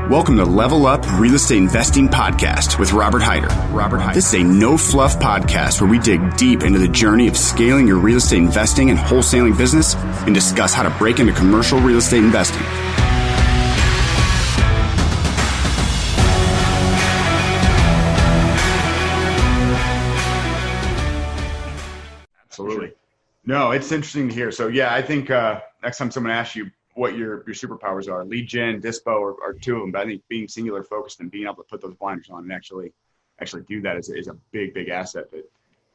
Welcome to Level Up Real Estate Investing Podcast with Robert Heyder. This is a no-fluff podcast where we dig deep into the journey of scaling your real estate investing and wholesaling business and discuss how to break into commercial real estate investing. Absolutely. No, it's interesting to hear. So yeah, I think next time someone asks you what your superpowers are, lead gen, dispo are two of them. But I think being singular focused and being able to put those blinders on and actually do that is a big asset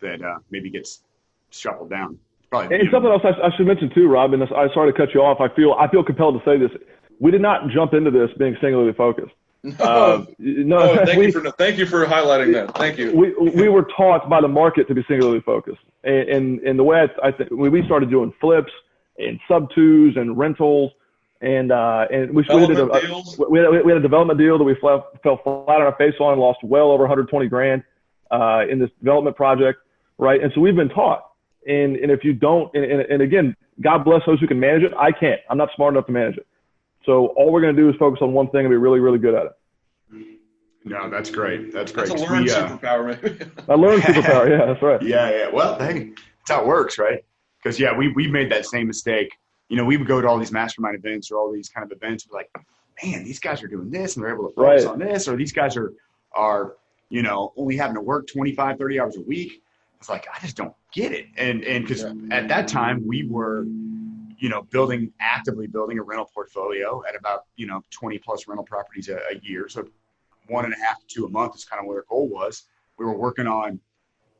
that maybe gets shuffled down. And something else I should mention too, Rob, and I'm sorry to cut you off. I feel compelled to say this. We did not jump into this being singularly focused. Thank you for highlighting that. Thank you. We were taught by the market to be singularly focused, and the way I think we started doing flips and sub-twos and rentals, and we had a development deal that we fell flat on our face on and lost well over 120 grand in this development project, right? And so we've been taught, and if you don't, and again, God bless those who can manage it. I can't. I'm not smart enough to manage it. So all we're going to do is focus on one thing and be really, really good at it. No, that's great. That's great. That's a learned superpower, maybe. I learned superpower. Yeah, that's right. Yeah. Well, hey, that's how it works, right? Because, yeah, we made that same mistake. You know, we would go to all these mastermind events or all these kind of events. We're like, man, these guys are doing this and they're able to focus on this. Or these guys are, you know, only having to work 25, 30 hours a week. It's like, I just don't get it. And because at that time we were, you know, actively building a rental portfolio at about, 20 plus rental properties a year. So 1.5 to 2 a month is kind of what our goal was. We were working on,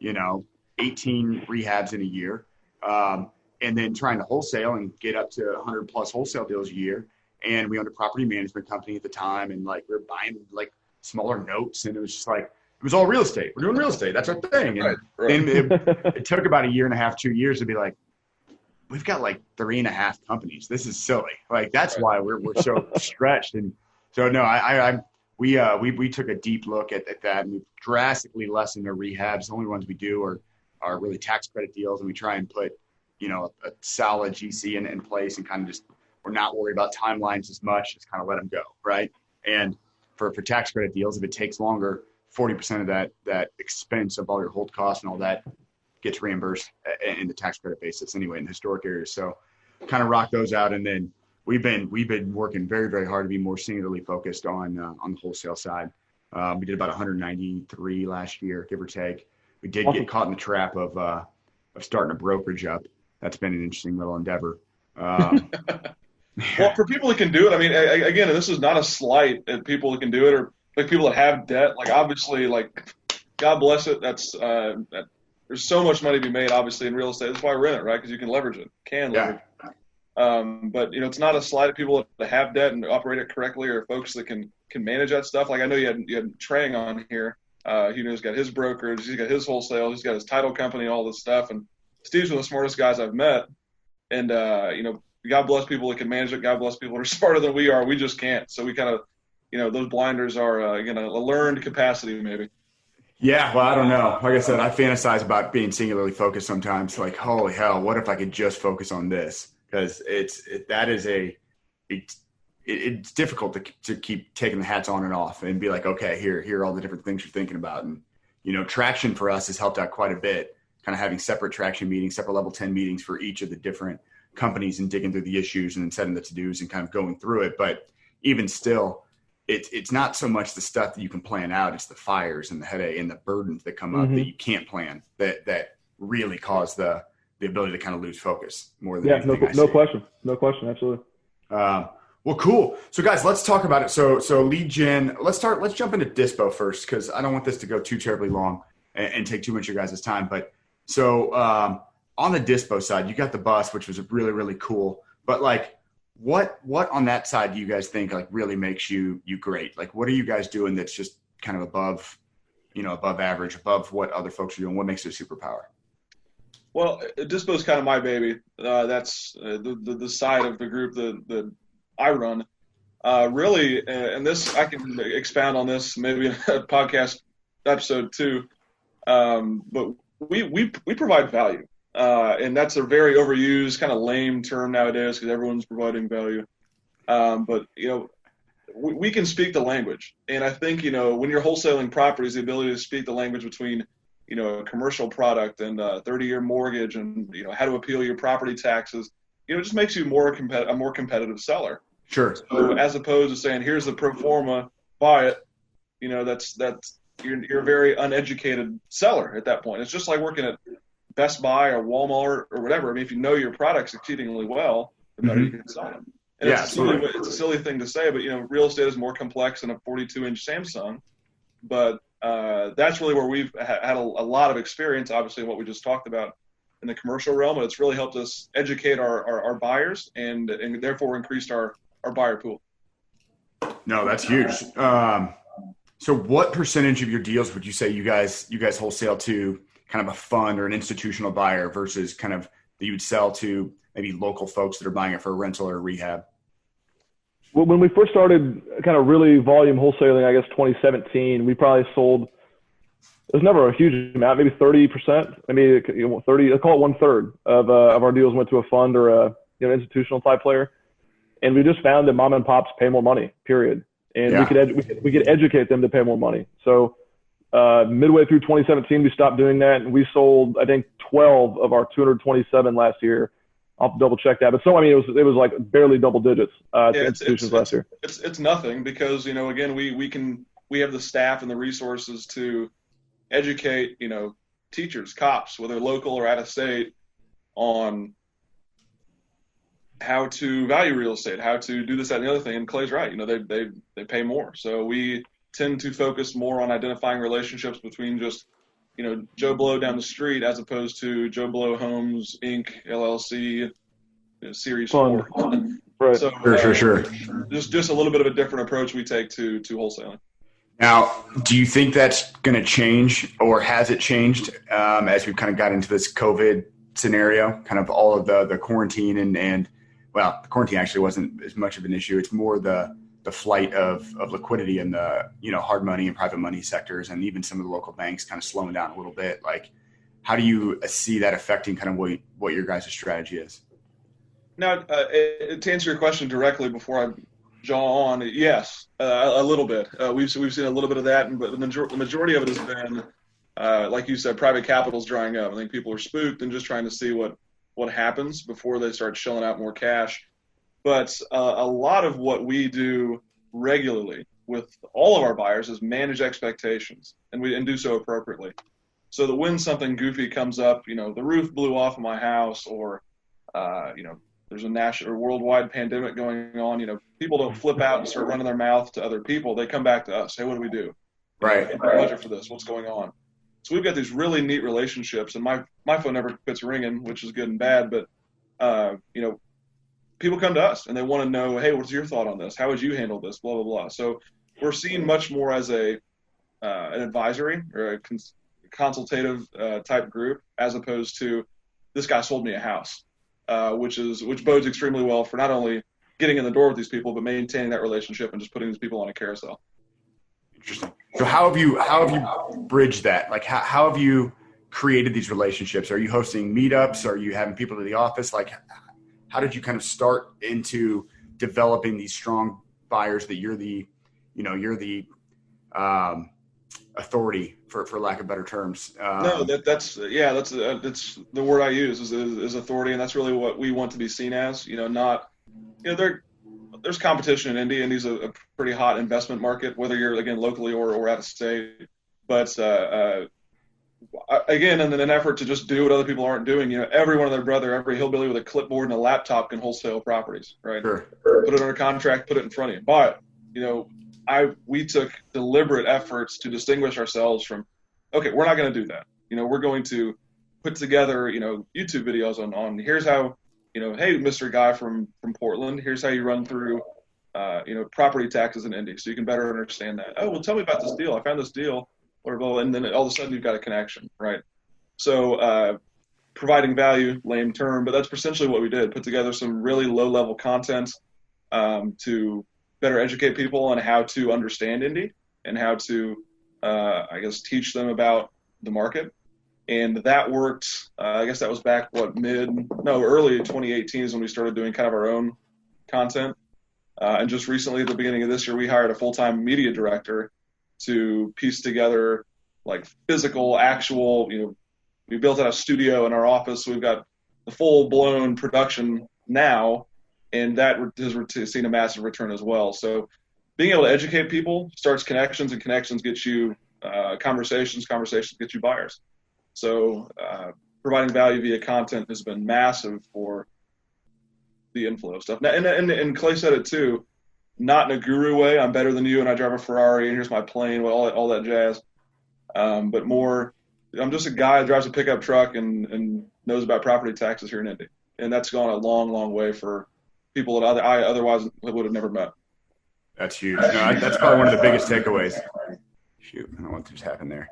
18 rehabs in a year. And then trying to wholesale and get up to 100 plus wholesale deals a year. And we owned a property management company at the time. And we were buying smaller notes. And it was just it was all real estate. We're doing real estate. That's our thing. And then it took about 1.5 years, 2 years to be like, we've got 3.5 companies. This is silly. That's why we're so stretched. And so, no, we took a deep look at that, and we've drastically lessened our rehabs. The only ones we do are really tax credit deals, and we try and put, a solid GC in place, and kind of just, we're not worried about timelines as much, just kind of let them go, right? And for tax credit deals, if it takes longer, 40% of that expense of all your hold costs and all that gets reimbursed in the tax credit basis anyway in the historic areas. So kind of rock those out. And then we've been working very, very hard to be more singularly focused on the wholesale side. We did about 193 last year, give or take. We did get caught in the trap of starting a brokerage up. That's been an interesting little endeavor. Well, for people that can do it, I mean, again, this is not a slight at people that can do it, or people that have debt. Obviously, God bless it. That's there's so much money to be made, obviously, in real estate. That's why we're in it, right? Because you can leverage it, leverage it. But it's not a slight at people that have debt and operate it correctly, or folks that can manage that stuff. I know you had Trang on here. He's got his brokerage, he's got his wholesale, he's got his title company, all this stuff. And Steve's one of the smartest guys I've met. And God bless people that can manage it. God bless people that are smarter than we are. We just can't. So we kind of, those blinders are a learned capacity, maybe. Yeah, well, I don't know. Like I said, I fantasize about being singularly focused sometimes. Holy hell, what if I could just focus on this? Because it's difficult to keep taking the hats on and off and be like, okay, here are all the different things you're thinking about. And, traction for us has helped out quite a bit, kind of having separate traction meetings, separate level 10 meetings for each of the different companies and digging through the issues and then setting the to-dos and kind of going through it. But even still, it's not so much the stuff that you can plan out. It's the fires and the headache and the burdens that come up that you can't plan that really cause the ability to kind of lose focus more than anything. No question. Absolutely. Well, cool. So guys, let's talk about it. So lead gen, let's jump into dispo first, because I don't want this to go too terribly long and take too much of your guys' time. But so on the dispo side, you got the bus, which was really, really cool. But what on that side do you guys think really makes you great? What are you guys doing that's just kind of above average, above what other folks are doing? What makes it a superpower? Well, dispo is kind of my baby. That's the side of the group that I run. Really, and this, I can expound on this maybe in a podcast episode too. But we provide value. And that's a very overused kind of lame term nowadays because everyone's providing value. But we can speak the language. And I think, when you're wholesaling properties, the ability to speak the language between, a commercial product and a 30-year mortgage and, how to appeal your property taxes, it just makes you a more competitive seller. Sure. So as opposed to saying, here's the pro forma, buy it, that's you're a very uneducated seller at that point. It's just like working at Best Buy or Walmart or whatever. I mean, if you know your products exceedingly well, the better you can sell them. And it's a silly thing to say, but real estate is more complex than a 42-inch Samsung. But that's really where we've had a lot of experience, obviously, in what we just talked about in the commercial realm. And it's really helped us educate our buyers and therefore increased our buyer pool. No, that's huge. So what percentage of your deals would you say you guys wholesale to kind of a fund or an institutional buyer versus kind of that you would sell to maybe local folks that are buying it for a rental or a rehab? Well, when we first started kind of really volume wholesaling, I guess 2017, we probably sold, it was never a huge amount, maybe 30%, maybe 30, let's call it 1/3 of our deals went to a fund or a institutional type player. And we just found that mom and pops pay more money, period. And we could educate them to pay more money. So midway through 2017, we stopped doing that, and we sold, I think, 12 of our 227 last year. I'll have to double check that. But so, I mean, it was like barely double digits to institutions last year. It's nothing because, again, we have the staff and the resources to educate, teachers, cops, whether local or out of state, on how to value real estate, how to do this, that, and the other thing. And Clay's right. They pay more. So we tend to focus more on identifying relationships between just, Joe Blow down the street as opposed to Joe Blow Homes, Inc., LLC, Series 4. Right. So, Sure. Just a little bit of a different approach we take to wholesaling. Now, do you think that's going to change, or has it changed as we've kind of got into this COVID scenario, kind of all of the quarantine and well, the quarantine actually wasn't as much of an issue. It's more the flight of liquidity in the, hard money and private money sectors, and even some of the local banks kind of slowing down a little bit. Like, how do you see that affecting kind of what your guys' strategy is? Now, to answer your question directly before I jaw on, yes, a little bit. We've seen a little bit of that, but the majority of it has been, like you said, private capital's drying up. I think people are spooked and just trying to see what happens before they start shelling out more cash. But a lot of what we do regularly with all of our buyers is manage expectations, and do so appropriately. So that when something goofy comes up, the roof blew off of my house, or there's a national or worldwide pandemic going on, people don't flip out and start running their mouth to other people. They come back to us. Hey, what do we do? Right. Budget for this. What's going on? So we've got these really neat relationships, and my phone never quits ringing, which is good and bad. But people come to us and they want to know, hey, what's your thought on this? How would you handle this? Blah blah blah. So we're seen much more as an advisory or a consultative type group, as opposed to this guy sold me a house, which bodes extremely well for not only getting in the door with these people, but maintaining that relationship and just putting these people on a carousel. Interesting. So how have you bridged that? Like, how have you created these relationships? Are you hosting meetups? Are you having people to the office? Like, how did you kind of start into developing these strong buyers that you're the authority, for lack of better terms? No, that's the word I use is authority, and that's really what we want to be seen as. There's competition in Indy. Indy's a pretty hot investment market, whether you're, again, locally or out of state. But again, in an effort to just do what other people aren't doing, everyone and their brother, every hillbilly with a clipboard and a laptop can wholesale properties, right? Sure. Put it under contract, put it in front of you. But, we took deliberate efforts to distinguish ourselves from, okay, we're not going to do that. We're going to put together, YouTube videos on here's how, hey, Mr. Guy from Portland, here's how you run through, property taxes in Indy, so you can better understand that. Oh, well, tell me about this deal. I found this deal, whatever, and then all of a sudden you've got a connection, right? So providing value, lame term, but that's essentially what we did. Put together some really low-level content to better educate people on how to understand Indy and how to, teach them about the market. And that worked, I guess that was back, early 2018 is when we started doing kind of our own content. And just recently, at the beginning of this year, we hired a full-time media director to piece together like physical, actual, we built out a studio in our office. So we've got the full-blown production now, and that has seen a massive return as well. So being able to educate people starts connections, and connections get you conversations get you buyers. So providing value via content has been massive for the inflow of stuff. Now, and Clay said it too, not in a guru way. I'm better than you, and I drive a Ferrari, and here's my plane, all that jazz. But more, I'm just a guy that drives a pickup truck and knows about property taxes here in Indy, and that's gone a long, long way for people that I otherwise would have never met. That's huge. No, that's probably one of the biggest takeaways. Shoot, I don't know what just happened there.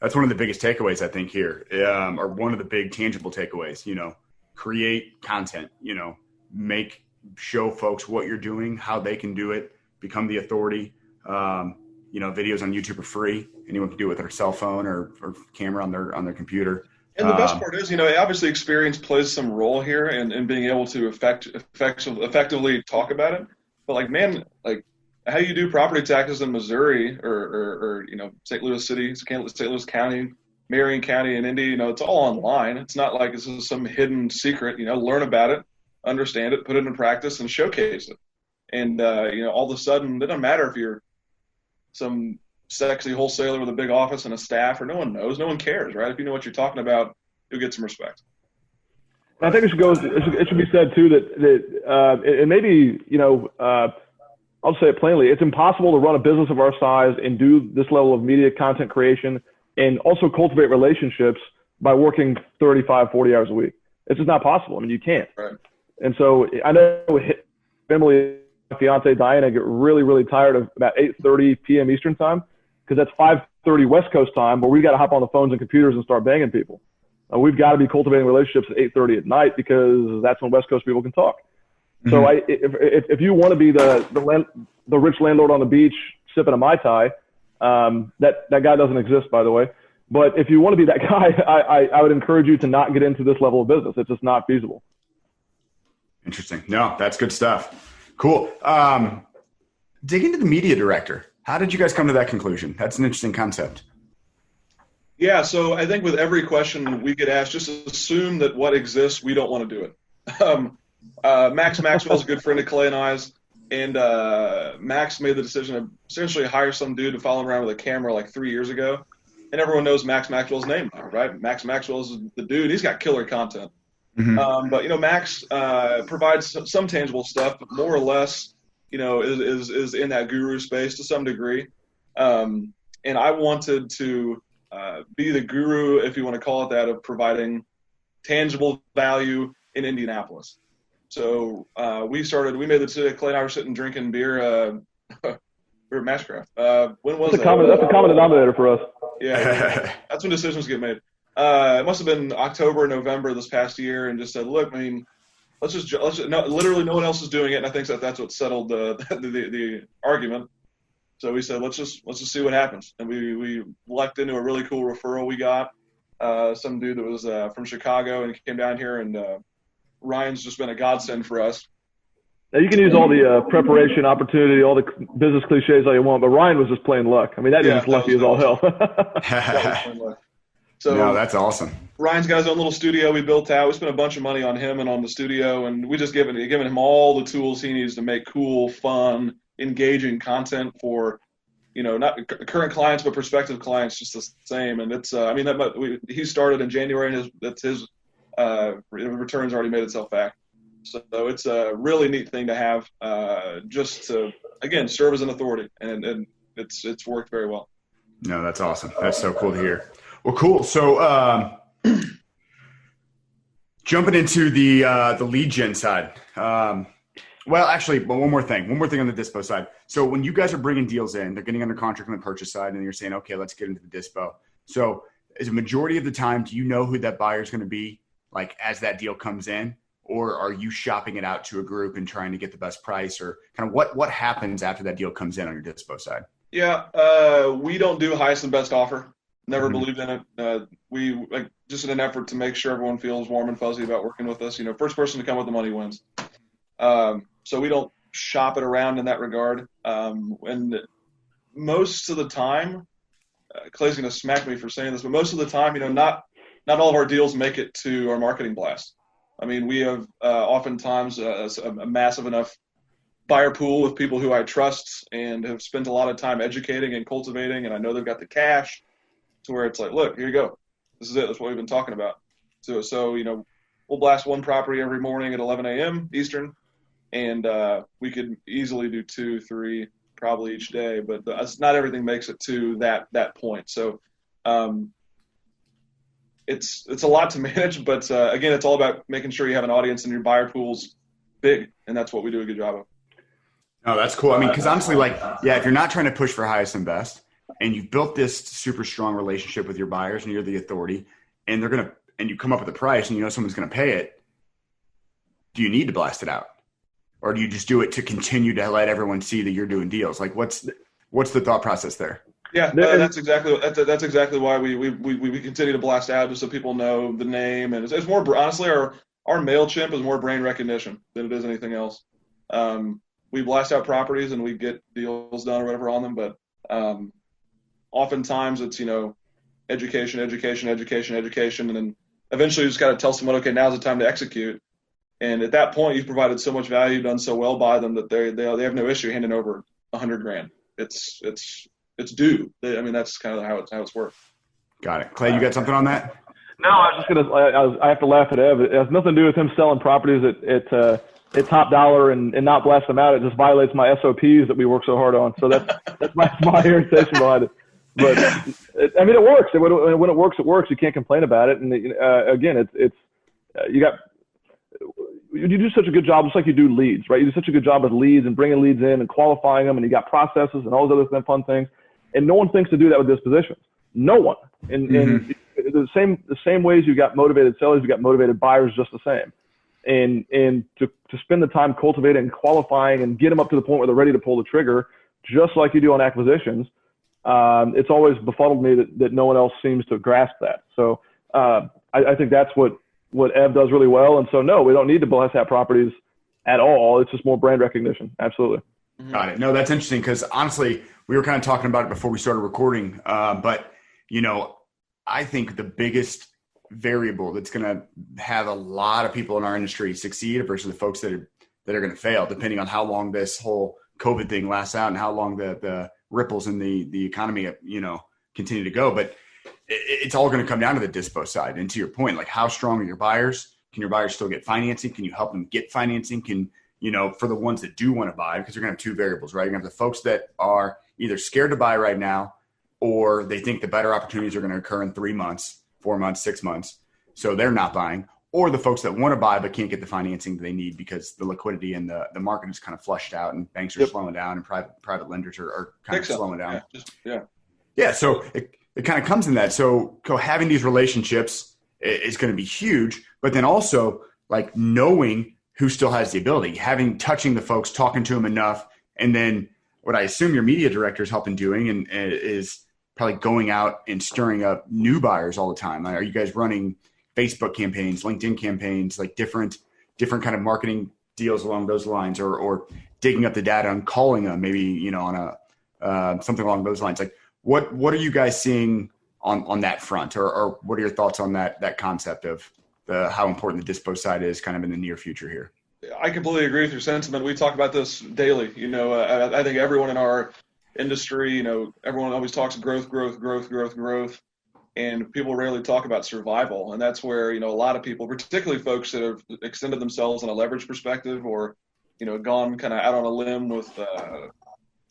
That's one of the biggest takeaways I think here, or one of the big tangible takeaways. Create content. Show folks what you're doing, how they can do it, become the authority. Videos on YouTube are free. Anyone can do it with their cell phone or camera on their computer. And the best part is, obviously experience plays some role here in being able to effectively talk about it. But how you do property taxes in Missouri or St. Louis City, St. Louis County, Marion County, and Indy, it's all online. It's not like this is some hidden secret. Learn about it, understand it, put it in practice, and showcase it. And all of a sudden, it doesn't matter if you're some sexy wholesaler with a big office and a staff, or no one knows, no one cares, right? If you know what you're talking about, you'll get some respect. I think it should be said too that and maybe I'll say it plainly, it's impossible to run a business of our size and do this level of media content creation and also cultivate relationships by working 35, 40 hours a week. It's just not possible. I mean, you can't. Right. And so I know Emily, my fiance Diana, get really, really tired of about 8:30 p.m. Eastern time, because that's 5:30 West Coast time, where we've got to hop on the phones and computers and start banging people. We've got to be cultivating relationships at 8:30 at night, because that's when West Coast people can talk. Mm-hmm. So if you want to be the rich landlord on the beach sipping a Mai Tai, that guy doesn't exist, by the way. But if you want to be that guy, I would encourage you to not get into this level of business. It's just not feasible. Interesting. No, that's good stuff. Cool. Dig into the media director. How did you guys come to that conclusion? That's an interesting concept. Yeah, so I think with every question we get asked, just assume that what exists, we don't want to do it. Max Maxwell's a good friend of Clay and I's, and Max made the decision to essentially hire some dude to follow him around with a camera like 3 years ago, and everyone knows Max Maxwell's name now, right? Max Maxwell's the dude. He's got killer content. Mm-hmm. But Max provides some tangible stuff, but more or less, is in that guru space to some degree. And I wanted to be the guru, if you want to call it that, of providing tangible value in Indianapolis. So we made the decision. Clay and I were sitting drinking beer. We were at Mashcraft. When was that? That's a common denominator for us. Yeah, that's when decisions get made. It must have been October, November this past year, and just said, look, I mean, let's just literally no one else is doing it, and I think that's what settled the argument. So we said, let's just see what happens, and we lucked into a really cool referral we got. Some dude that was from Chicago, and he came down here, and Ryan's just been a godsend for us. Now, you can use all the preparation opportunity, all the business cliches all you want, but Ryan was just plain luck. I mean, that dude's lucky as all hell. So no, that's awesome. Ryan's got his own little studio we built out. We spent a bunch of money on him and on the studio, and we just given him all the tools he needs to make cool, fun, engaging content for, not current clients but prospective clients, just the same. And it's, he started in January, and his returns already made itself back. So it's a really neat thing to have, just to, again, serve as an authority, and it's worked very well. No, that's awesome. That's so cool to hear. Well, cool. So jumping into the lead gen side. Well, actually, one more thing on the dispo side. So when you guys are bringing deals in, they're getting under contract on the purchase side, and you're saying, okay, let's get into the dispo. So is a majority of the time, do you know who that buyer is going to be, like, as that deal comes in? Or are you shopping it out to a group and trying to get the best price? Or kind of what happens after that deal comes in on your dispo side? Yeah, we don't do highest and best offer. Never believed in it. We just in an effort to make sure everyone feels warm and fuzzy about working with us. First person to come with the money wins. So we don't shop it around in that regard. And most of the time, Clay's going to smack me for saying this, but most of the time, not all of our deals make it to our marketing blast. I mean, we have oftentimes a massive enough buyer pool with people who I trust and have spent a lot of time educating and cultivating, and I know they've got the cash to where it's like, look, here you go. This is it. That's what we've been talking about. So we'll blast one property every morning at 11 a.m. Eastern, and we could easily do 2, 3 probably each day, but not everything makes it to that point. So it's a lot to manage, but again, it's all about making sure you have an audience and your buyer pool's big, and that's what we do a good job of. No, that's cool. I mean, because honestly, if you're not trying to push for highest and best, and you've built this super strong relationship with your buyers, and you're the authority, and you come up with a price, and someone's going to pay it, do you need to blast it out, or do you just do it to continue to let everyone see that you're doing deals? Like, what's the thought process there? Yeah, that's exactly why we continue to blast out, just so people know the name, and it's more, honestly, our MailChimp is more brand recognition than it is anything else. We blast out properties and we get deals done or whatever on them, but oftentimes it's education, and then eventually you just got to tell someone, okay, now's the time to execute. And at that point, you've provided so much value, done so well by them that they have no issue handing over $100,000. It's due. I mean, that's kind of how it's worked. Got it. Clay, you got something on that? No, I was just I have to laugh at Ev. It has nothing to do with him selling properties at top dollar and not blast them out. It just violates my SOPs that we work so hard on. So that's my irritation behind it. But it works. When it works, it works. You can't complain about it. And again, you do such a good job, just like you do leads, right? You do such a good job with leads and bringing leads in and qualifying them, and you got processes and all those other fun things. And no one thinks to do that with dispositions. No one. And the same ways you got motivated sellers, you got motivated buyers just the same. And to spend the time cultivating and qualifying and get them up to the point where they're ready to pull the trigger, just like you do on acquisitions, it's always befuddled me that no one else seems to grasp that. So I think that's what Ev does really well. And so, no, we don't need to blast out properties at all. It's just more brand recognition. Absolutely. Got it. No, that's interesting because honestly, we were kind of talking about it before we started recording. But I think the biggest variable that's going to have a lot of people in our industry succeed versus the folks that are going to fail, depending on how long this whole COVID thing lasts out and how long the ripples in the economy, continue to go. But it's all going to come down to the dispo side. And to your point, like, how strong are your buyers? Can your buyers still get financing? Can you help them get financing? Can, for the ones that do want to buy, because you're going to have two variables, right? You're going to have the folks that are either scared to buy right now, or they think the better opportunities are going to occur in 3 months, 4 months, 6 months. So they're not buying, or the folks that want to buy but can't get the financing that they need because the liquidity and the market is kind of flushed out and banks are slowing down and private lenders are kind of slowing down. Yeah. So it kind of comes in that. So having these relationships is going to be huge, but then also like knowing who still has the ability, touching the folks, talking to them enough. And then what I assume your media director is helping doing and is probably going out and stirring up new buyers all the time. Are you guys running Facebook campaigns, LinkedIn campaigns, like different kind of marketing deals along those lines, or digging up the data and calling them maybe, on something along those lines? Like what are you guys seeing on that front, or what are your thoughts on that concept of how important the dispo side is kind of in the near future here? I completely agree with your sentiment. We talk about this daily. I think everyone in our industry, everyone always talks growth, and people rarely talk about survival. And that's where, a lot of people, particularly folks that have extended themselves on a leverage perspective or, gone kind of out on a limb with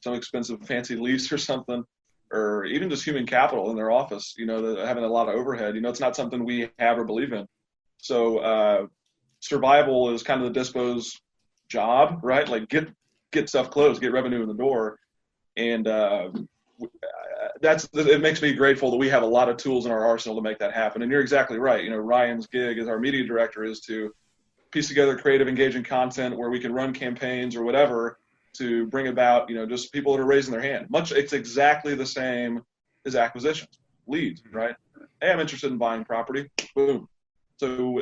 some expensive fancy lease or something, or even just human capital in their office, having a lot of overhead, it's not something we have or believe in. So survival is kind of the dispo's job, right? Like get stuff closed, get revenue in the door. And it makes me grateful that we have a lot of tools in our arsenal to make that happen. And you're exactly right. Ryan's gig as our media director is to piece together creative, engaging content where we can run campaigns or whatever to bring about, just people that are raising their hand. It's exactly the same as acquisitions, leads, right? Hey, I'm interested in buying property. Boom. So,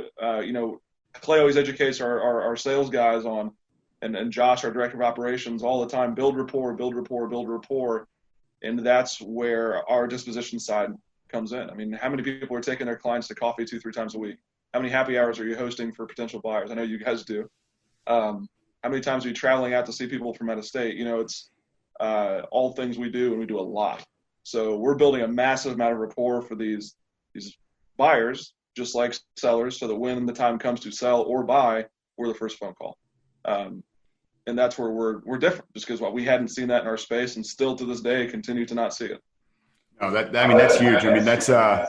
Clay always educates our sales guys on, and Josh, our director of operations, all the time, build rapport, build rapport, build rapport. And that's where our disposition side comes in. I mean, how many people are taking their clients to coffee 2-3 times a week? How many happy hours are you hosting for potential buyers? I know you guys do. How many times are you traveling out to see people from out of state? It's all things we do, and we do a lot. So we're building a massive amount of rapport for these buyers, just like sellers, so that when the time comes to sell or buy, we're the first phone call. And that's where we're different, just because we hadn't seen that in our space, and still to this day continue to not see it. No, that's huge. I mean, that's a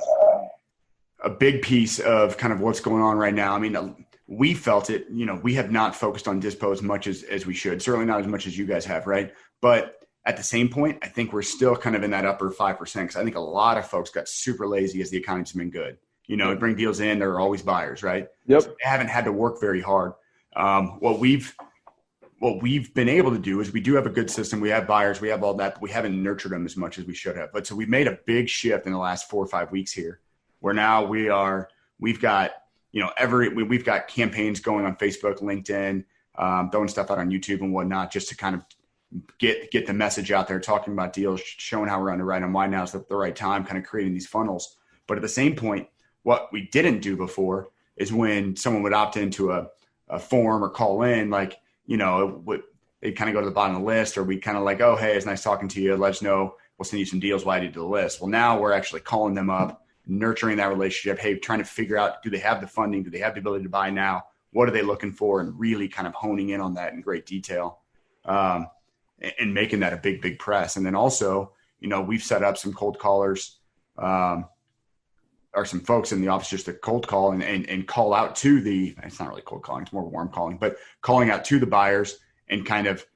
big piece of kind of what's going on right now. I mean, we felt it. We have not focused on dispo as much as we should. Certainly not as much as you guys have, right? But at the same point, I think we're still kind of in that upper 5%, because I think a lot of folks got super lazy as the economy's been good. We bring deals in, there are always buyers, right? Yep. So they haven't had to work very hard. What we've been able to do is we do have a good system. We have buyers, we have all that, but we haven't nurtured them as much as we should have. But so we've made a big shift in the last 4 or 5 weeks here, where now we've got campaigns going on Facebook, LinkedIn, throwing stuff out on YouTube and whatnot, just to kind of get the message out there, talking about deals, showing how we're underwriting them, why now is the right time, kind of creating these funnels. But at the same point, what we didn't do before is when someone would opt into a form or call in, like, they kind of go to the bottom of the list, or we kind of like, oh, hey, it's nice talking to you. Let us know. We'll send you some deals. Why do you do the list? Well, now we're actually calling them up, nurturing that relationship. Hey, trying to figure out, do they have the funding? Do they have the ability to buy now? What are they looking for? And really kind of honing in on that in great detail, and making that a big, big press. And then also, we've set up some cold callers, or some folks in the office just to cold call and call out to it's not really cold calling, it's more warm calling, but calling out to the buyers and kind of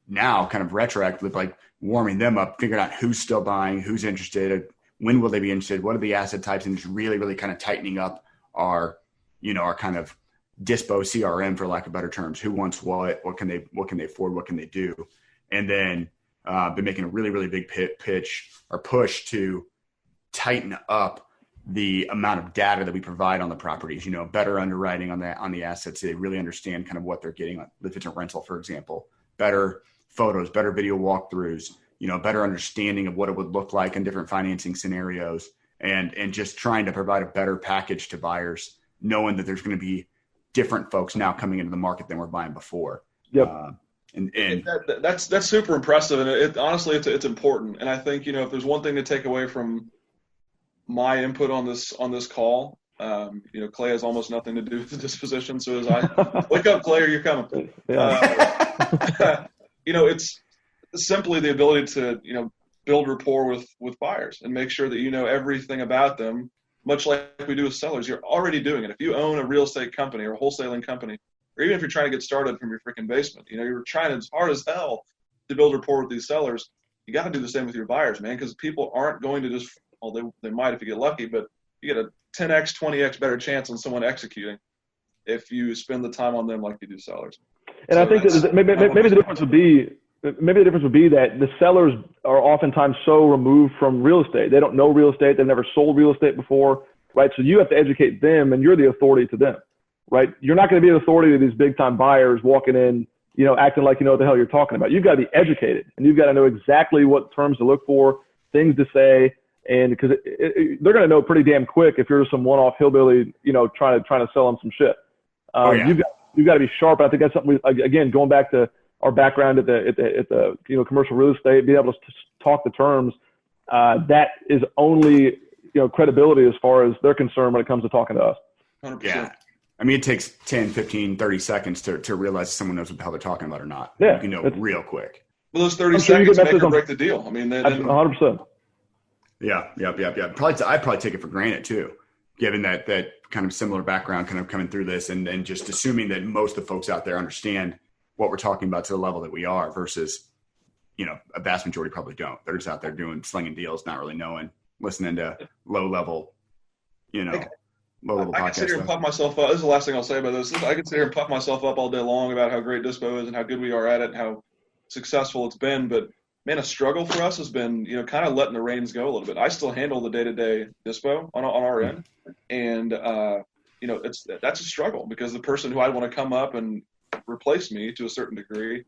retroactively, like warming them up, figuring out who's still buying, who's interested, when will they be interested, what are the asset types, and just really, really kind of tightening up our kind of dispo CRM, for lack of better terms. Who wants what can they afford, what can they do? And then been making a really, really big pitch or push to tighten up the amount of data that we provide on the properties, better underwriting on the assets. They really understand kind of what they're getting if it's a rental, for example, better photos, better video walkthroughs, better understanding of what it would look like in different financing scenarios, and just trying to provide a better package to buyers, knowing that there's going to be different folks now coming into the market than were buying before. Yep. And that's super impressive. And honestly, it's important. And I think, if there's one thing to take away from my input on this call, Clay has almost nothing to do with the disposition. So as I wake up, Clay, or you're coming. Yeah. It's simply the ability to, build rapport with buyers and make sure that you know everything about them, much like we do with sellers. You're already doing it. If you own a real estate company or a wholesaling company, or even if you're trying to get started from your freaking basement, you're trying as hard as hell to build rapport with these sellers. You got to do the same with your buyers, man, because people aren't going to just, they might if you get lucky, but you get a 10x, 20x better chance on someone executing if you spend the time on them like you do sellers. And I think that maybe the difference would be that the sellers are oftentimes so removed from real estate. They don't know real estate. They've never sold real estate before, right? So you have to educate them, and you're the authority to them, right? You're not going to be an authority to these big time buyers walking in, acting like you know what the hell you're talking about. You've got to be educated, and you've got to know exactly what terms to look for, things to say, and because they're going to know pretty damn quick if you're just some one-off hillbilly, trying to sell them some shit. You've got to be sharp. I think that's something. Again, going back to our background at the commercial real estate, being able to talk the terms, that is only credibility as far as they're concerned when it comes to talking to us. 100%. Yeah. I mean, it takes 10, 15, 30 seconds to realize if someone knows what the hell they're talking about or not. Yeah. Real quick. Well, those 30 seconds make or break the deal. I mean, 100%. Yeah. I'd probably take it for granted too, given that kind of similar background kind of coming through this and just assuming that most of the folks out there understand what we're talking about to the level that we are versus, a vast majority probably don't. They're just out there slinging deals, not really knowing, listening to low level podcasts. I can sit here and puff myself up. This is the last thing I'll say about this. I can sit here and puff myself up all day long about how great Dispo is and how good we are at it and how successful it's been. But man, a struggle for us has been, kind of letting the reins go a little bit. I still handle the day-to-day Dispo on our end. And, that's a struggle because the person who I want to come up and replace me to a certain degree,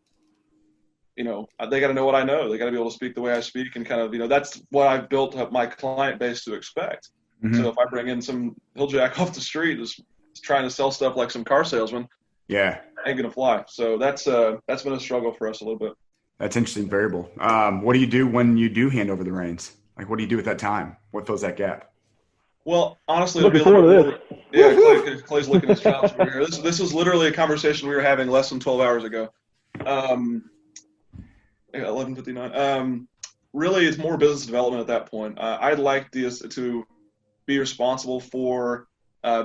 they got to know what I know. They got to be able to speak the way I speak, and kind of, that's what I've built up my client base to expect. Mm-hmm. So if I bring in some hilljack off the street that's trying to sell stuff like some car salesman, yeah, ain't gonna fly. So that's been a struggle for us a little bit. That's interesting variable. What do you do when you do hand over the reins? Like, what do you do at that time? What fills that gap? Well, honestly, looking forward to this. Yeah, Clay's looking at his chops over here. This was literally a conversation we were having less than 12 hours ago. 11:59. Really, it's more business development at that point. I'd like to be responsible for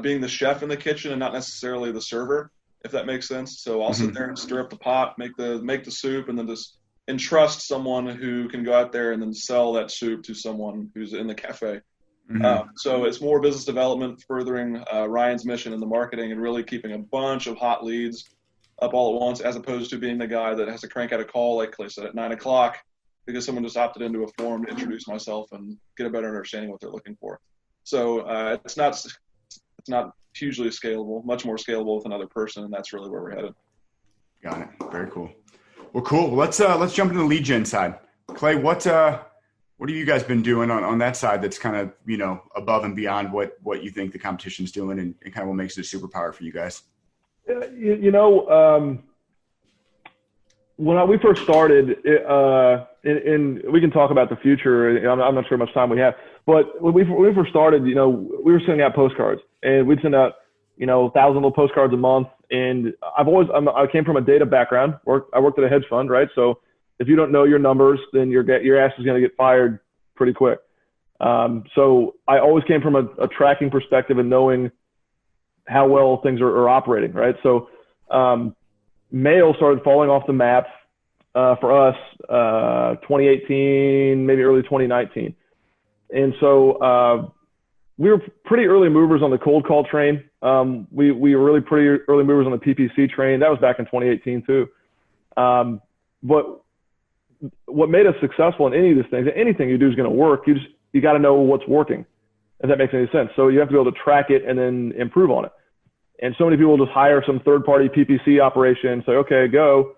being the chef in the kitchen and not necessarily the server, if that makes sense. So I'll sit there and stir up the pot, make the soup, and then just entrust someone who can go out there and then sell that soup to someone who's in the cafe. So it's more business development, furthering Ryan's mission in the marketing, and really keeping a bunch of hot leads up all at once, as opposed to being the guy that has to crank out a call, like Clay said, at 9 o'clock because someone just opted into a form to introduce myself and get a better understanding of what they're looking for. So it's not hugely scalable, much more scalable with another person, and that's really where we're headed. Got it. Very cool. Well, cool. Let's jump into the lead gen side. Clay, what have you guys been doing on that side that's kind of, above and beyond what you think the competition's doing, and kind of what makes it a superpower for you guys? When we first started, and we can talk about the future. I'm not sure how much time we have, but when we first started, we were sending out postcards, and we'd send out, 1,000 little postcards a month. And I came from a data background. I worked at a hedge fund, right? So if you don't know your numbers, then your ass is going to get fired pretty quick. So I always came from a tracking perspective and knowing how well things are operating, right? So mail started falling off the map for us 2018, maybe early 2019. And so we were pretty early movers on the cold call train. We were really pretty early movers on the PPC train. That was back in 2018 too. But what made us successful in any of these things, anything you do is going to work. You got to know what's working, if that makes any sense. So you have to be able to track it and then improve on it. And so many people just hire some third-party PPC operation and say, okay, go.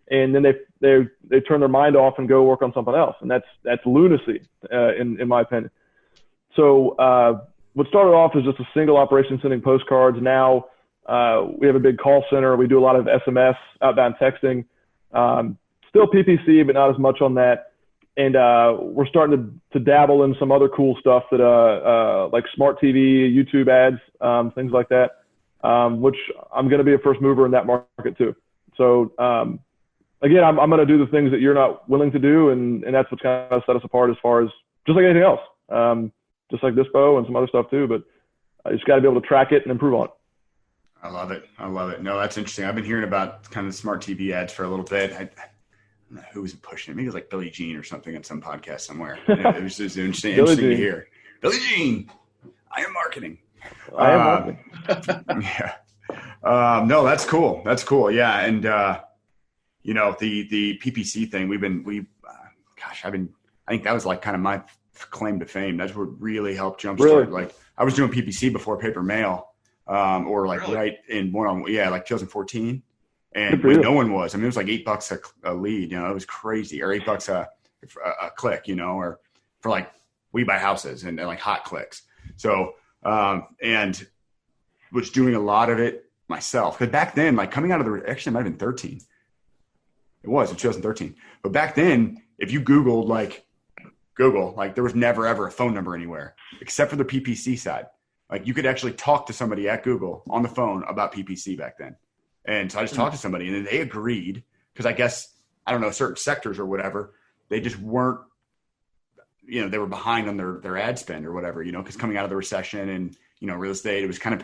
And then they turn their mind off and go work on something else. And that's lunacy, in my opinion. So what started off as just a single operation sending postcards. Now we have a big call center. We do a lot of SMS, outbound texting. Still PPC, but not as much on that. And we're starting to dabble in some other cool stuff that like smart TV, YouTube ads, things like that. Which I'm going to be a first mover in that market too. So, again, I'm going to do the things that you're not willing to do. And that's what's kind of set us apart as far as just like anything else, just like Dispo and some other stuff too, but I just got to be able to track it and improve on it. I love it. No, that's interesting. I've been hearing about kind of the smart TV ads for a little bit. I don't know who was pushing it. Maybe it was like Billie Jean or something on some podcast somewhere. It was just interesting to hear. Billie Jean, I am marketing. Yeah. No, that's cool. Yeah. And, the PPC thing, I think that was like kind of my claim to fame. That's what really helped jumpstart. Really? Like I was doing PPC before paper mail, or like really? Right in like 2014. And no one was. I mean, it was like $8 a lead, it was crazy, or $8 a click, or for like we buy houses and like hot clicks. So, and was doing a lot of it myself. Because back then, like coming out of actually it might have been 13. It was in 2013. But back then, if you Googled Google, there was never ever a phone number anywhere except for the PPC side. Like you could actually talk to somebody at Google on the phone about PPC back then. And so I just talked to somebody and then they agreed because I guess, I don't know, certain sectors or whatever, they just weren't, they were behind on their ad spend or whatever, because coming out of the recession and, real estate, it was kind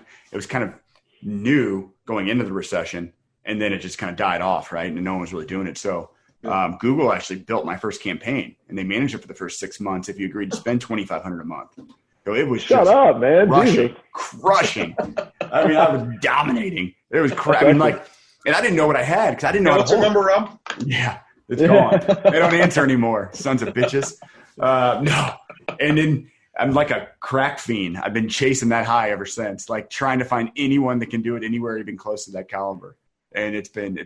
of new going into the recession, and then it just kind of died off, right? And no one was really doing it. So Google actually built my first campaign, and they managed it for the first 6 months if you agreed to spend $2,500 a month. So it was Shut up, man. Crushing. I mean, I was dominating. It was crap. I mean, and I didn't know what I had because I didn't know. What's your number, Rob? Yeah, it's gone. They don't answer anymore. Sons of bitches. No. And then I'm like a crack fiend. I've been chasing that high ever since, like trying to find anyone that can do it anywhere even close to that caliber. and it's been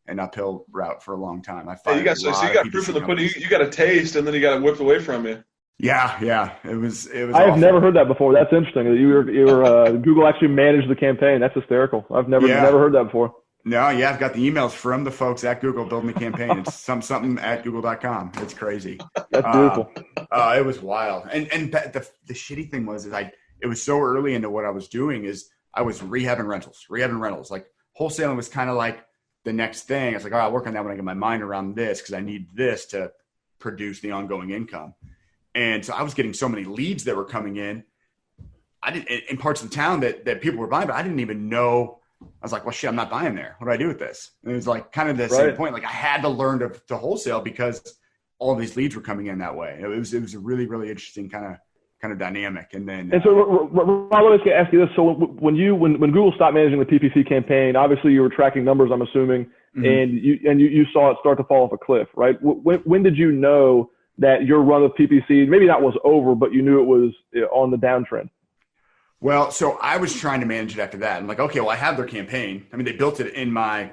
an uphill route for a long time. You got proof of the pudding. You got a taste, and then you got it whipped away from you. Yeah. It was. I have never heard that before. That's interesting. You were Google actually managed the campaign. That's hysterical. I've never heard that before. No, yeah, I've got the emails from the folks at Google building the campaign. It's something at google.com. It's crazy. That's beautiful. It was wild. And the shitty thing was it was so early into what I was doing is I was rehabbing rentals. Like wholesaling was kind of like the next thing. I was like, all right, I'll work on that when I get my mind around this because I need this to produce the ongoing income. And so I was getting so many leads that were coming in. I didn't in parts of the town that people were buying, but I didn't even know. I was like, well, shit, I'm not buying there. What do I do with this? And it was like kind of the same point. Like I had to learn to wholesale because all these leads were coming in that way. It was a really, really interesting kind of dynamic. And then, so Rob, let me ask you this. So when Google stopped managing the PPC campaign, obviously you were tracking numbers, I'm assuming, and you saw it start to fall off a cliff, right? When did you know that your run of PPC, maybe that was over, but you knew it was on the downtrend? Well, so I was trying to manage it after that. I'm like, okay, well, I have their campaign. I mean, they built it in my,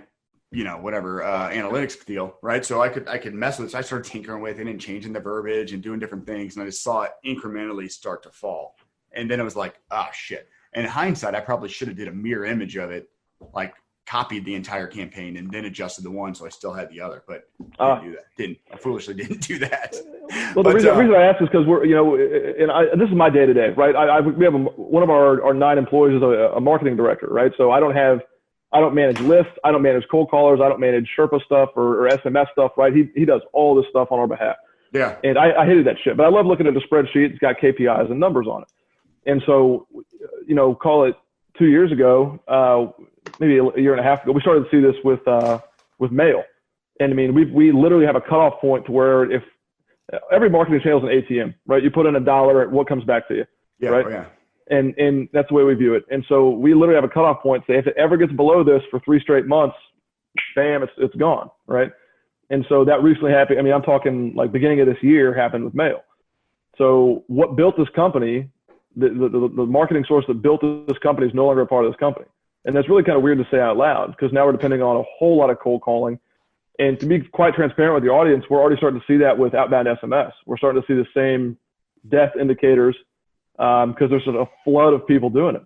analytics deal, right? So I could mess with it. So I started tinkering with it and changing the verbiage and doing different things. And I just saw it incrementally start to fall. And then it was like, oh, shit. And in hindsight, I probably should have did a mirror image of it, like copied the entire campaign and then adjusted the one so I still had the other. But I didn't do that. I foolishly didn't do that. Well, the reason I ask is because we're, and this is my day to day, right? We have one of our 9 employees is a marketing director, right? So I don't manage lists. I don't manage cold callers. I don't manage Sherpa stuff or SMS stuff, right? He does all this stuff on our behalf. Yeah. And I hated that shit, but I love looking at the spreadsheet. It's got KPIs and numbers on it. And so, call it 2 years ago, maybe a year and a half ago, we started to see this with mail. And I mean, we literally have a cutoff point to where if every marketing channel is an ATM, right? You put in $1, what comes back to you, right? Oh, yeah. And that's the way we view it. And so we literally have a cutoff point. Say if it ever gets below this for 3 straight months, bam, it's gone, right? And so that recently happened. I mean, I'm talking like beginning of this year happened with mail. So what built this company, the marketing source that built this company is no longer a part of this company. And that's really kind of weird to say out loud because now we're depending on a whole lot of cold calling. And to be quite transparent with the audience, we're already starting to see that with outbound SMS. We're starting to see the same death indicators because there's sort of a flood of people doing it.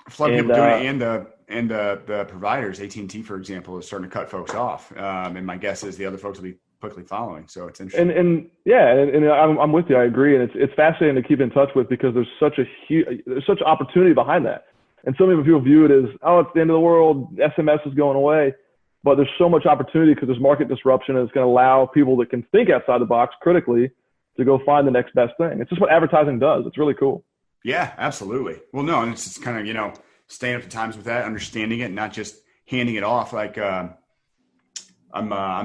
A flood of people doing it, and the providers, AT&T, for example, is starting to cut folks off. And my guess is the other folks will be quickly following. So it's interesting. And I'm with you. I agree. And it's fascinating to keep in touch with because there's such opportunity behind that. And so many people view it as, oh, it's the end of the world. SMS is going away. But there's so much opportunity because there's market disruption and it's going to allow people that can think outside the box critically to go find the next best thing. It's just what advertising does. It's really cool. Yeah, absolutely. Well, no, and it's just kind of, staying up to times with that, understanding it, not just handing it off. Like I'm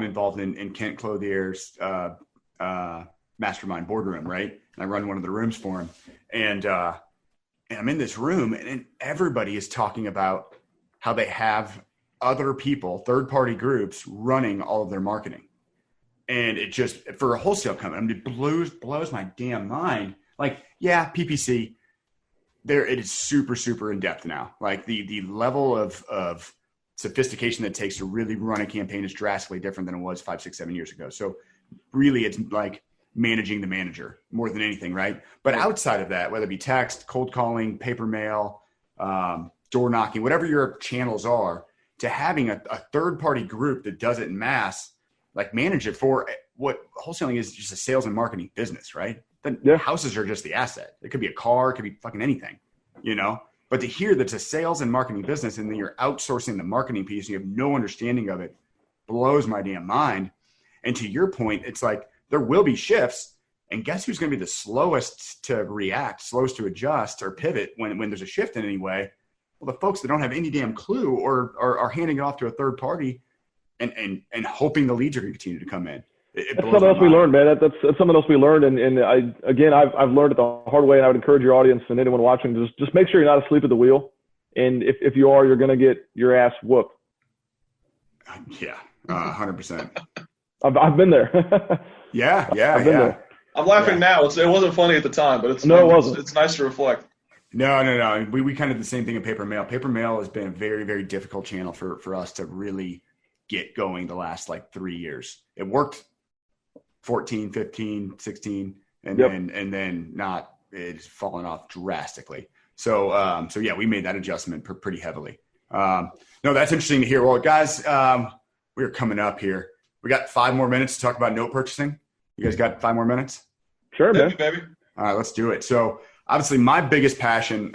involved in Kent Clothier's mastermind boardroom, right? And I run one of the rooms for him. And I'm in this room and everybody is talking about how they have other people, third-party groups running all of their marketing. And it just, for a wholesale company, I mean, it blows my damn mind. Like, yeah, PPC, it is super, super in-depth now. Like the level of sophistication that it takes to really run a campaign is drastically different than it was 5, 6, 7 years ago. So really it's like managing the manager more than anything, right? But outside of that, whether it be text, cold calling, paper mail, door knocking, whatever your channels are, to having a third-party group that does it in mass, like manage it for what wholesaling is, just a sales and marketing business, right? Then houses are just the asset. It could be a car, it could be fucking anything, But to hear that it's a sales and marketing business and then you're outsourcing the marketing piece and you have no understanding of it blows my damn mind. And to your point, it's like there will be shifts. And guess who's going to be the slowest to react, slowest to adjust or pivot when there's a shift in any way? Well, the folks that don't have any damn clue or are handing it off to a third party and hoping the leads are going to continue to come in. That's something else we learned, man. That's something else we learned. And I've learned it the hard way, and I would encourage your audience and anyone watching to just make sure you're not asleep at the wheel. And if you are, you're going to get your ass whooped. Yeah, 100%. I've been there. Yeah. I've been there. I'm laughing now. It wasn't funny at the time, but it wasn't. It's nice to reflect. No. We kind of did the same thing in paper mail. Paper mail has been a very, very difficult channel for us to really get going the last like 3 years. It worked 14, 15, 16, and then not, it's fallen off drastically. So yeah, we made that adjustment pretty heavily. No, that's interesting to hear. Well, guys, we're coming up here. We got 5 more minutes to talk about note purchasing. You guys got 5 more minutes? Sure, man. Baby. All right, let's do it. So obviously my biggest passion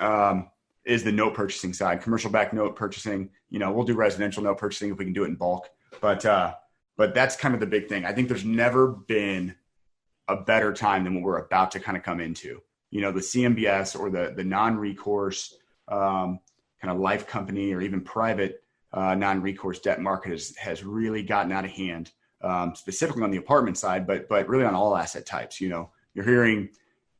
is the note purchasing side, commercial backed note purchasing. We'll do residential note purchasing if we can do it in bulk, but that's kind of the big thing. I think there's never been a better time than what we're about to kind of come into. The CMBS or the non-recourse kind of life company or even private non-recourse debt market has really gotten out of hand, specifically on the apartment side, but really on all asset types. You're hearing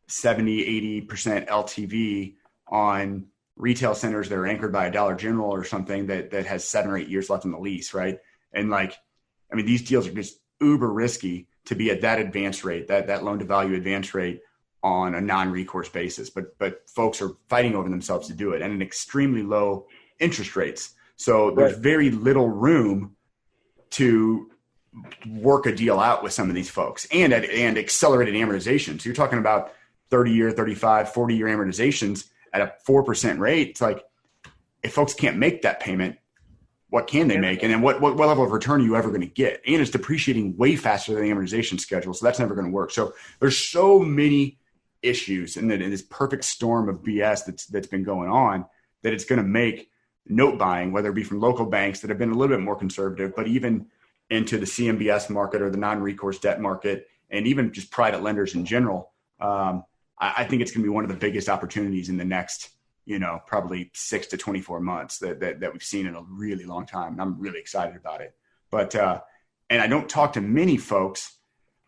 70-80% LTV on retail centers that are anchored by a Dollar General or something that has 7 or 8 years left in the lease, right? And these deals are just uber risky to be at that advance rate, that loan to value advance rate on a non-recourse basis. But folks are fighting over themselves to do it, and an extremely low interest rates. So there's very little room to work a deal out with some of these folks and accelerated amortization. So you're talking about 30-year, 35, 40-year amortizations at a 4% rate. It's like, if folks can't make that payment, what can they make? And then what level of return are you ever going to get? And it's depreciating way faster than the amortization schedule. So that's never going to work. So there's so many issues in this perfect storm of BS that's been going on that it's going to make note buying, whether it be from local banks that have been a little bit more conservative, but even into the CMBS market or the non-recourse debt market, and even just private lenders in general. I think it's going to be one of the biggest opportunities in the next, probably 6 to 24 months that we've seen in a really long time. And I'm really excited about it. But, and I don't talk to many folks,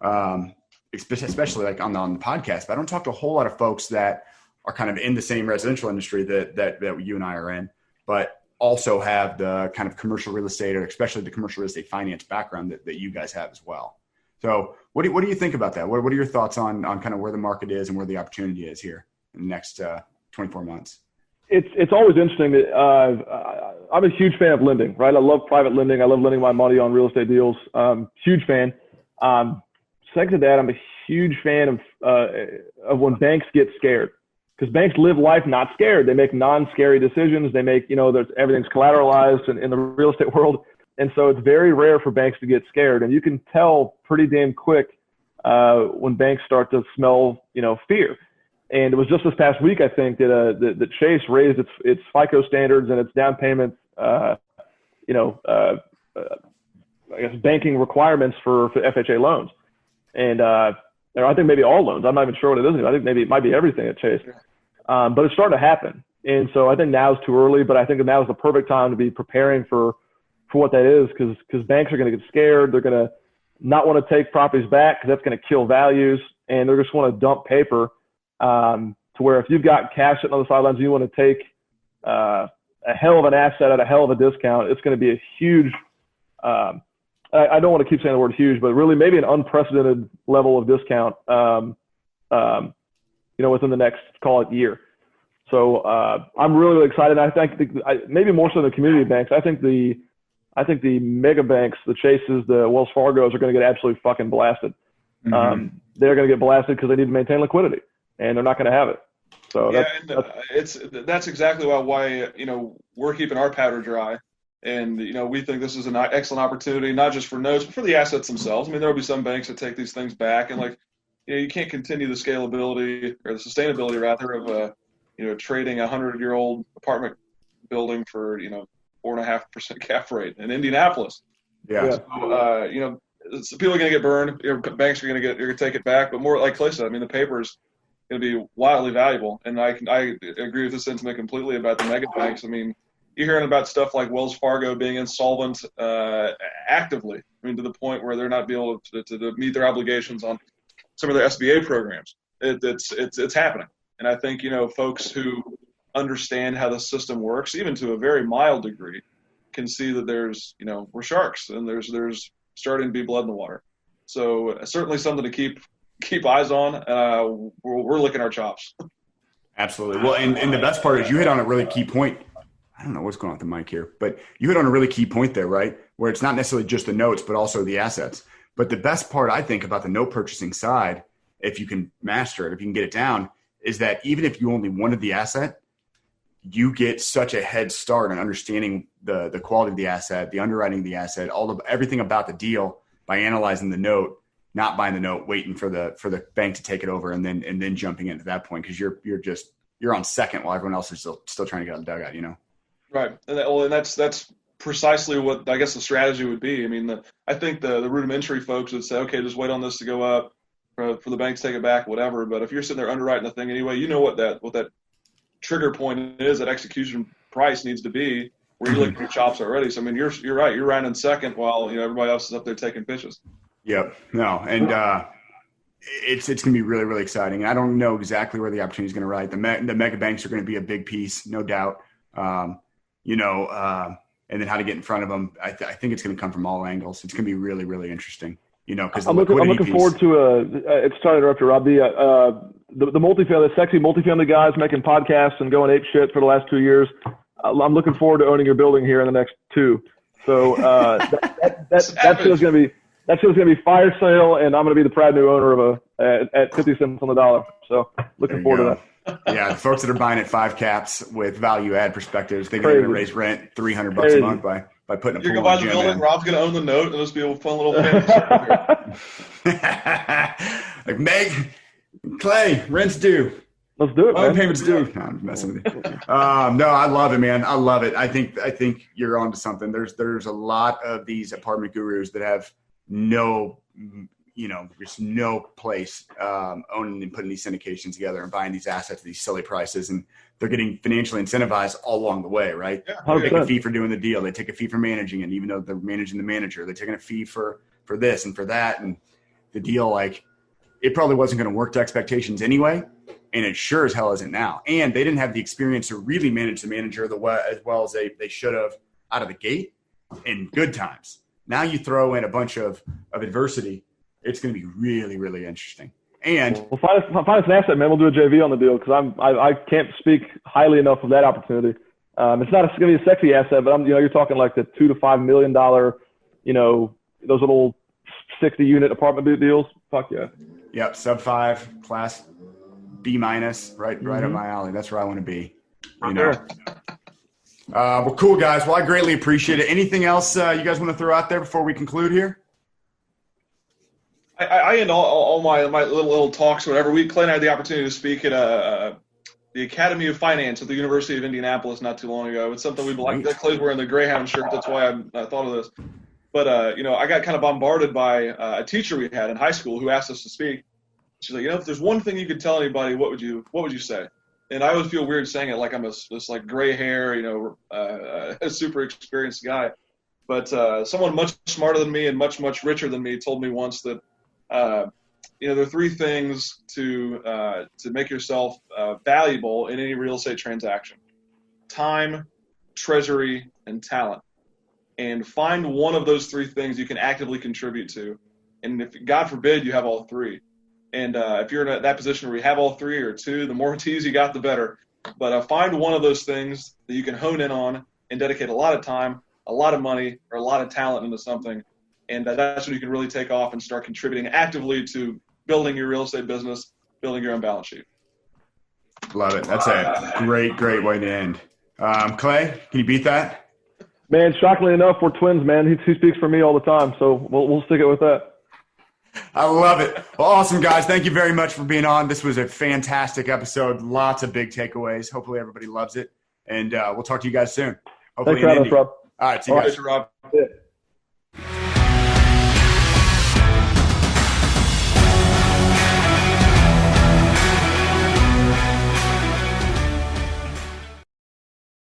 especially like on the podcast, but I don't talk to a whole lot of folks that are kind of in the same residential industry that you and I are in, but also have the kind of commercial real estate, or especially the commercial real estate finance background that you guys have as well. So what do you think about that? What are your thoughts on kind of where the market is and where the opportunity is here in the next 24 months? It's always interesting that I'm a huge fan of lending, right? I love private lending. I love lending my money on real estate deals. Huge fan. Second to that, I'm a huge fan of when banks get scared, because banks live life not scared. They make non-scary decisions. They make, everything's collateralized in the real estate world. And so it's very rare for banks to get scared. And you can tell pretty damn quick when banks start to smell, fear. And it was just this past week, I think, that Chase raised its FICO standards and its down payment, I guess, banking requirements for FHA loans. And I think maybe all loans. I'm not even sure what it is anymore. I think maybe it might be everything at Chase. But it's starting to happen. And so I think now is too early, but I think now is the perfect time to be preparing for what that is, because banks are going to get scared. They're going to not want to take properties back because that's going to kill values, and they're just want to dump paper to where if you've got cash sitting on the sidelines and you want to take a hell of an asset at a hell of a discount, it's going to be a huge I don't want to keep saying the word huge, but really maybe an unprecedented level of discount within the next, call it, year. So I'm really excited. I think maybe more so than the community banks. I think the mega banks, the Chases, the Wells Fargos, are going to get absolutely fucking blasted. Mm-hmm. They're going to get blasted because they need to maintain liquidity, and they're not going to have it. So that's exactly why we're keeping our powder dry, and we think this is an excellent opportunity, not just for notes, but for the assets themselves. I mean, there will be some banks that take these things back, and you can't continue the scalability or the sustainability rather of trading a 100-year-old apartment building for 4.5% cap rate in Indianapolis. Yeah. So, people are going to get burned. Banks are going to take it back. But more like Clay said, I mean, the paper is going to be wildly valuable. And I agree with this sentiment completely about the mega banks. I mean, you're hearing about stuff like Wells Fargo being insolvent actively. I mean, to the point where they're not being able to meet their obligations on some of their SBA programs. It's happening. And I think, folks who understand how the system works, even to a very mild degree, can see that there's, we're sharks and there's starting to be blood in the water. So certainly something to keep eyes on. We're licking our chops. Absolutely. Well, and the best part is you hit on a really key point. I don't know what's going on with the mic here, but you hit on a really key point there, right? Where it's not necessarily just the notes, but also the assets. But the best part, I think, about the note purchasing side, if you can master it, if you can get it down, is that even if you only wanted the asset, you get such a head start on understanding the quality of the asset, the underwriting of the asset, everything about the deal by analyzing the note, not buying the note, waiting for the bank to take it over, and then jumping into that point because you're on second while everyone else is still trying to get out of the dugout, you know. Right, and that's precisely what I guess the strategy would be. I mean, I think the rudimentary folks would say, okay, just wait on this to go up for the bank to take it back, whatever. But if you're sitting there underwriting the thing anyway, you know what that trigger point is, that execution price needs to be where you're licking your chops already. So I mean, you're right. You're rounding second while everybody else is up there taking pitches. Yep. No, and it's going to be really, really exciting. I don't know exactly where the opportunity is going to ride. The mega banks are going to be a big piece, no doubt. And then how to get in front of them. I think it's going to come from all angles. It's going to be really, really interesting. Because I'm looking forward to it's sorry to interrupt you, Rob. The multifamily, the sexy multifamily guys making podcasts and going ape shit for the last 2 years. I'm looking forward to owning your building here in the next 2. So that show's going to be fire sale, and I'm going to be the proud new owner of at 50 cents on the dollar. So looking forward to that. Yeah, the folks that are buying at 5 caps with value add perspectives, they're going to raise rent $300 a month by putting a pool. You're going to buy the building, Rob's going to own the note, and it'll just be a fun little thing. Like Meg, Clay, rent's due. Let's do it, man. Payments due. No, I'm messing with you. No, I love it, man. I love it. I think you're onto something. There's a lot of these apartment gurus that have there's no place owning and putting these syndications together and buying these assets at these silly prices, and they're getting financially incentivized all along the way, right? Yeah, they take a fee for doing the deal. They take a fee for managing it, even though they're managing the manager. They're taking a fee for this and for that, and the deal, it probably wasn't going to work to expectations anyway, and it sure as hell isn't now. And they didn't have the experience to really manage the manager as well as they should have out of the gate in good times. Now you throw in a bunch of adversity. It's going to be really, really interesting. And find us an asset, man. We'll do a JV on the deal because I can't speak highly enough of that opportunity. It's not going to be a sexy asset, but you're talking like the $2 to $5 million, those little 60-unit apartment deals. Fuck yeah. Yep, sub 5, class B-, right up my alley. That's where I want to be. Well, cool, guys. Well, I greatly appreciate it. Anything else you guys want to throw out there before we conclude here? I end all my little talks, whatever. Clay and I had the opportunity to speak at the Academy of Finance at the University of Indianapolis not too long ago. It's something we'd like. Clay's wearing the Greyhound shirt. That's why I thought of this. But, I got kind of bombarded by a teacher we had in high school who asked us to speak. She's like, if there's one thing you could tell anybody, what would you say? And I always feel weird saying it like I'm this like gray hair, a super experienced guy. But someone much smarter than me and much, much richer than me told me once that, there are 3 things to make yourself valuable in any real estate transaction: time, treasury, and talent. And find one of those 3 things you can actively contribute to. And if, God forbid, you have all 3. And if you're in that position where you have all 3 or 2, the more T's you got, the better. But find one of those things that you can hone in on and dedicate a lot of time, a lot of money, or a lot of talent into something. And that's when you can really take off and start contributing actively to building your real estate business, building your own balance sheet. Love it. That's a great way to end. Clay, can you beat that? Man, shockingly enough, we're twins, man. He speaks for me all the time, so we'll stick it with that. I love it. Well, awesome, guys. Thank you very much for being on. This was a fantastic episode. Lots of big takeaways. Hopefully everybody loves it. And we'll talk to you guys soon. Hopefully Thanks for having us, Rob. All right. See you guys. Rob. Yeah.